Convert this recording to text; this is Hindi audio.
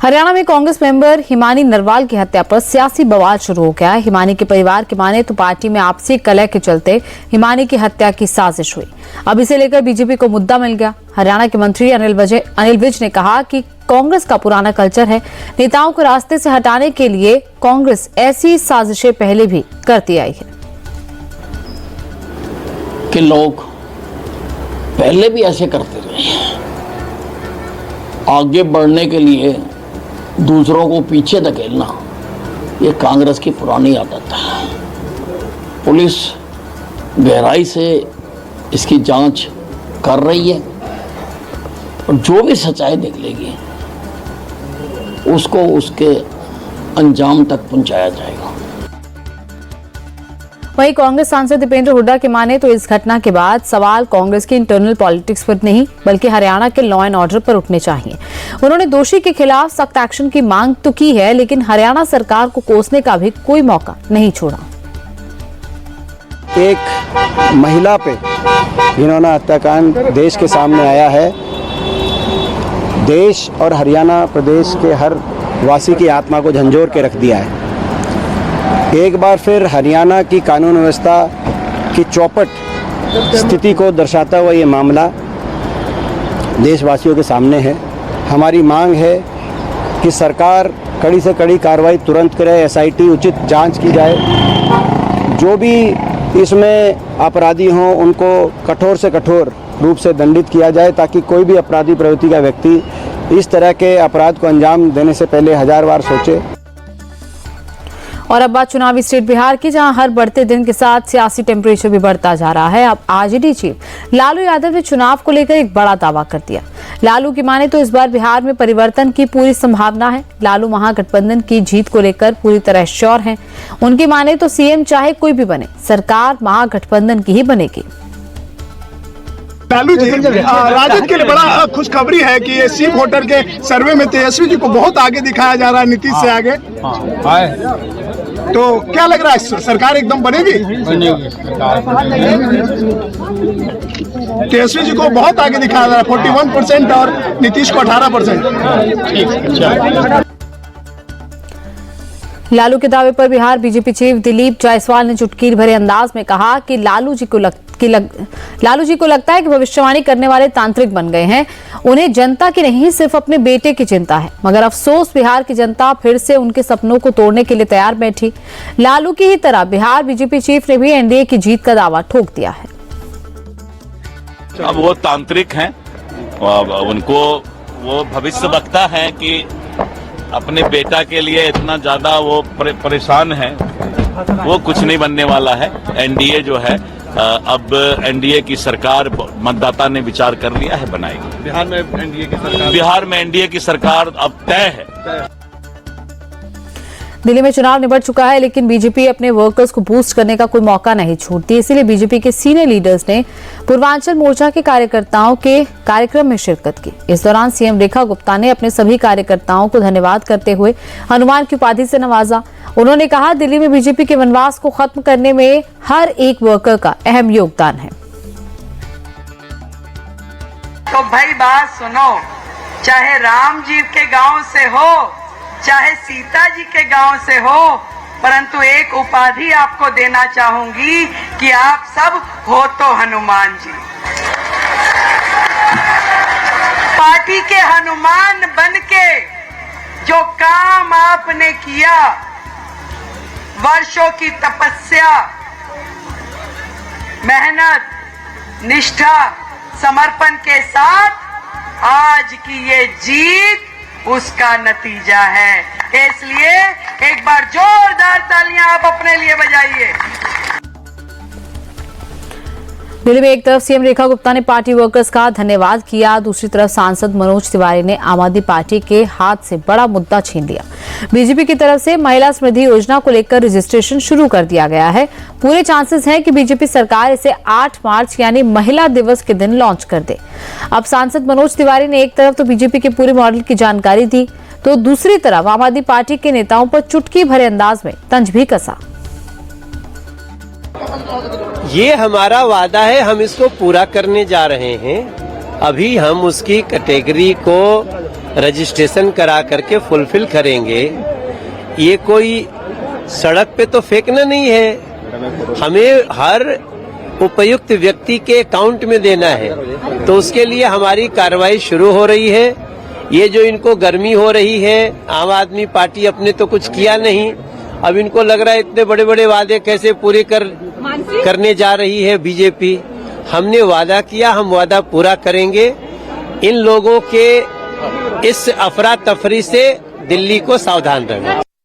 हरियाणा में कांग्रेस मेंबर हिमानी नरवाल की हत्या पर सियासी बवाल शुरू हो गया है। हिमानी के परिवार की माने तो पार्टी में आपसी कलह के चलते हिमानी की हत्या की साजिश हुई। अब इसे लेकर बीजेपी को मुद्दा मिल गया। हरियाणा के मंत्री अनिल विज ने कहा कि कांग्रेस का पुराना कल्चर है, नेताओं को रास्ते से हटाने के लिए कांग्रेस ऐसी साजिशें पहले भी करती आई है कि लोग पहले भी ऐसे करते रहे। आगे बढ़ने के लिए दूसरों को पीछे धकेलना ये कांग्रेस की पुरानी आदत है। पुलिस गहराई से इसकी जांच कर रही है और जो भी सच्चाई निकलेगी उसको उसके अंजाम तक पहुंचाया जाएगा। वहीं कांग्रेस सांसद दीपेंद्र हुड्डा की माने तो इस घटना के बाद सवाल कांग्रेस की इंटरनल पॉलिटिक्स पर नहीं बल्कि हरियाणा के लॉ एंड ऑर्डर पर उठने चाहिए। उन्होंने दोषी के खिलाफ सख्त एक्शन की मांग तो की है, लेकिन हरियाणा सरकार को कोसने का भी कोई मौका नहीं छोड़ा। एक महिला पे जिन्होंने हत्याकांड देश के सामने आया है, देश और हरियाणा प्रदेश के हर वासी की आत्मा को झंझोर के रख दिया है। एक बार फिर हरियाणा की कानून व्यवस्था की चौपट स्थिति को दर्शाता हुआ ये मामला देशवासियों के सामने है। हमारी मांग है कि सरकार कड़ी से कड़ी कार्रवाई तुरंत करे, एसआईटी उचित जांच की जाए, जो भी इसमें अपराधी हों उनको कठोर से कठोर रूप से दंडित किया जाए, ताकि कोई भी अपराधी प्रवृत्ति का व्यक्ति इस तरह के अपराध को अंजाम देने से पहले 1000 बार सोचे। और अब बात चुनावी स्टेट बिहार की, जहां हर बढ़ते दिन के साथ सियासी टेम्परेचर भी बढ़ता जा रहा है। अब आरजेडी चीफ लालू यादव ने चुनाव को लेकर एक बड़ा दावा कर दिया। लालू की माने तो इस बार बिहार में परिवर्तन की पूरी संभावना है। लालू महागठबंधन की जीत को लेकर पूरी तरह श्योर हैं। उनकी माने तो सीएम चाहे कोई भी बने, सरकार महागठबंधन की ही बनेगी। लालू जी, राजद के लिए बड़ा खुशखबरी है कि ये सी वोटर के सर्वे में तेजस्वी जी को बहुत आगे दिखाया जा रहा है, नीतीश से आगे। तो क्या लग रहा है, सरकार एकदम बनेगी? तेजस्वी जी को बहुत आगे दिखाया जा रहा है, 41% और नीतीश को 18%। लालू के दावे पर बिहार बीजेपी चीफ दिलीप जायसवाल ने चुटकी भरे अंदाज में कहा कि लालू जी को लगता है कि भविष्यवाणी करने वाले तांत्रिक बन गए हैं। उन्हें जनता की नहीं सिर्फ अपने बेटे की चिंता है, मगर अफसोस बिहार की जनता फिर से उनके सपनों को तोड़ने के लिए तैयार बैठी। लालू की ही तरह बिहार बीजेपी चीफ ने भी एनडीए की जीत का दावा ठोक दिया है। अब वो तांत्रिक हैं, उनको वो भविष्य वक्ता है कि अपने बेटा के लिए इतना ज्यादा वो परेशान है। वो कुछ नहीं बनने वाला है। एनडीए जो है, अब एनडीए की सरकार मतदाता ने विचार कर लिया है, बनाएगी। बिहार में एनडीए की सरकार अब तय है। दिल्ली में चुनाव निबट चुका है, लेकिन बीजेपी अपने वर्कर्स को बूस्ट करने का कोई मौका नहीं छोड़ती। इसीलिए बीजेपी के सीनियर लीडर्स ने पूर्वांचल मोर्चा के कार्यकर्ताओं के कार्यक्रम में शिरकत की। इस दौरान सीएम रेखा गुप्ता ने अपने सभी कार्यकर्ताओं को धन्यवाद करते हुए हनुमान की उपाधि से नवाजा। उन्होंने कहा, दिल्ली में बीजेपी के वनवास को खत्म करने में हर एक वर्कर का अहम योगदान है। तो भाई बात सुनो, चाहे राम जी के गांव से हो, चाहे सीता जी के गांव से हो, परंतु एक उपाधि आपको देना चाहूंगी कि आप सब हो तो हनुमान जी। पार्टी के हनुमान बनके जो काम आपने किया, वर्षों की तपस्या, मेहनत, निष्ठा, समर्पण के साथ आज की ये जीत उसका नतीजा है। इसलिए एक बार जोरदार तालियां आप अपने लिए बजाइए। दिल्ली में एक तरफ सीएम रेखा गुप्ता ने पार्टी वर्कर्स का धन्यवाद किया, दूसरी तरफ सांसद मनोज तिवारी ने आम आदमी पार्टी के हाथ से बड़ा मुद्दा छीन लिया। बीजेपी की तरफ से महिला समृद्धि योजना को लेकर रजिस्ट्रेशन शुरू कर दिया गया है। पूरे चांसेस हैं कि बीजेपी सरकार इसे 8 मार्च यानी महिला दिवस के दिन लॉन्च कर दे। अब सांसद मनोज तिवारी ने एक तरफ तो बीजेपी के पूरे मॉडल की जानकारी दी, तो दूसरी तरफ आम आदमी पार्टी के नेताओं पर चुटकी भरे अंदाज में तंज भी कसा। ये हमारा वादा है, हम इसको पूरा करने जा रहे हैं। अभी हम उसकी कैटेगरी को रजिस्ट्रेशन करा करके फुलफिल करेंगे। ये कोई सड़क पे तो फेंकना नहीं है, हमें हर उपयुक्त व्यक्ति के अकाउंट में देना है। तो उसके लिए हमारी कार्रवाई शुरू हो रही है। ये जो इनको गर्मी हो रही है, आम आदमी पार्टी अपने तो कुछ किया नहीं, अब इनको लग रहा है इतने बड़े बड़े वादे कैसे पूरे करने जा रही है बीजेपी। हमने वादा किया, हम वादा पूरा करेंगे। इन लोगों के इस अफरा तफरी से दिल्ली को सावधान रहना।